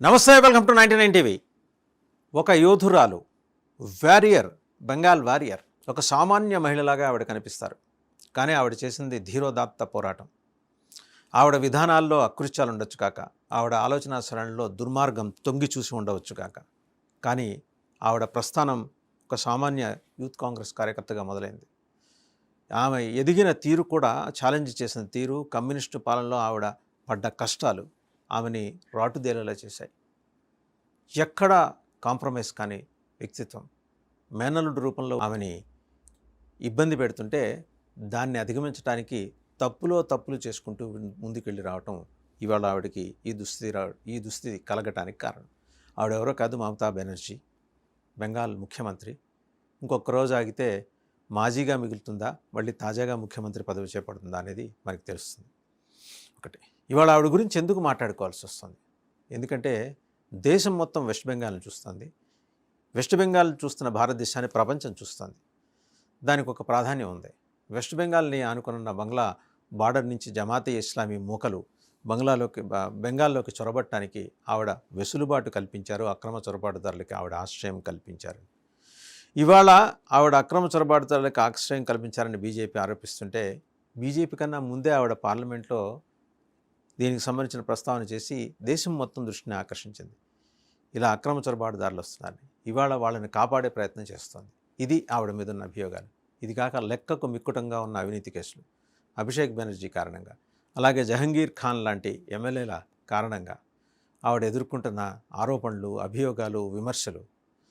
నమస్తే, welcome to 99 TV. ఒక యోధురాలు, warrior, Bengal warrior, ఒక సామాన్య మహిళలాగా ఆవిడ కనిపిస్తారు. కానీ ఆవిడ చేసింది ధీరోదాత్త పోరాటం. ఆవిడ విధానాల్లో అకృత్యాలు ఉండొచ్చు కాక, ఆవిడ ఆలోచన సరళిలో దుర్మార్గం తొంగి చూసి ఉండవచ్చు కాక, కానీ ఆవిడ ప్రస్థానం ఒక సామాన్య యూత్ కాంగ్రెస్ కార్యకర్తగా మొదలైంది. ఆమె ఎదిగిన తీరు కూడా, ఛాలెంజ్ చేసిన తీరు, కమ్యూనిస్టు పాలనలో ఆవిడ పడ్డ కష్టాలు ఆమెని రాటుదేలేలా చేశాయి. ఎక్కడా కాంప్రమైజ్ కాని వ్యక్తిత్వం. మేనల్లుడి రూపంలో ఆమెని ఇబ్బంది పెడుతుంటే దాన్ని అధిగమించడానికి తప్పులు చేసుకుంటూ ముందుకెళ్ళి రావటం ఇవాళ ఆవిడకి ఈ దుస్థితి కలగటానికి కారణం. ఆవిడెవరో కాదు, మమతా బెనర్జీ, బెంగాల్ ముఖ్యమంత్రి. ఇంకొక రోజు ఆగితే మాజీగా మిగులుతుందా, మళ్ళీ తాజాగా ముఖ్యమంత్రి పదవి చేపడుతుందా అనేది మనకు తెలుస్తుంది. ఒకటి, ఇవాళ ఆవిడ గురించి ఎందుకు మాట్లాడుకోవాల్సి వస్తుంది? ఎందుకంటే దేశం మొత్తం వెస్ట్ బెంగాల్ని చూస్తుంది. వెస్ట్ బెంగాల్ చూస్తున్న భారతదేశాన్ని ప్రపంచం చూస్తుంది. దానికి ఒక ప్రాధాన్యం ఉంది. వెస్ట్ బెంగాల్ని ఆనుకున్న బంగ్లా బార్డర్ నుంచి జమాతే ఇస్లామీ మూకలు బెంగాల్లోకి చొరబట్టడానికి ఆవిడ వెసులుబాటు కల్పించారు. అక్రమ చొరబాటుదారులకి ఆవిడ ఆశ్రయం కల్పించారు. ఇవాళ ఆవిడ అక్రమ చొరబాటుదారులకు ఆశ్రయం కల్పించారని బీజేపీ ఆరోపిస్తుంటే, బీజేపీ కన్నా ముందే ఆవిడ పార్లమెంట్లో దీనికి సంబంధించిన ప్రస్తావన చేసి దేశం మొత్తం దృష్టిని ఆకర్షించింది. ఇలా అక్రమ చొరబాటుదారులు వస్తున్నారని ఇవాళ వాళ్ళని కాపాడే ప్రయత్నం చేస్తోంది. ఇది ఆవిడ మీద ఉన్న అభియోగాలు. ఇది కాక లెక్కకు మిక్కుటంగా ఉన్న అవినీతి కేసులు, అభిషేక్ బెనర్జీ కారణంగా, అలాగే జహంగీర్ ఖాన్ లాంటి ఎమ్మెల్యేల కారణంగా ఆవిడ ఎదుర్కొంటున్న ఆరోపణలు, అభియోగాలు, విమర్శలు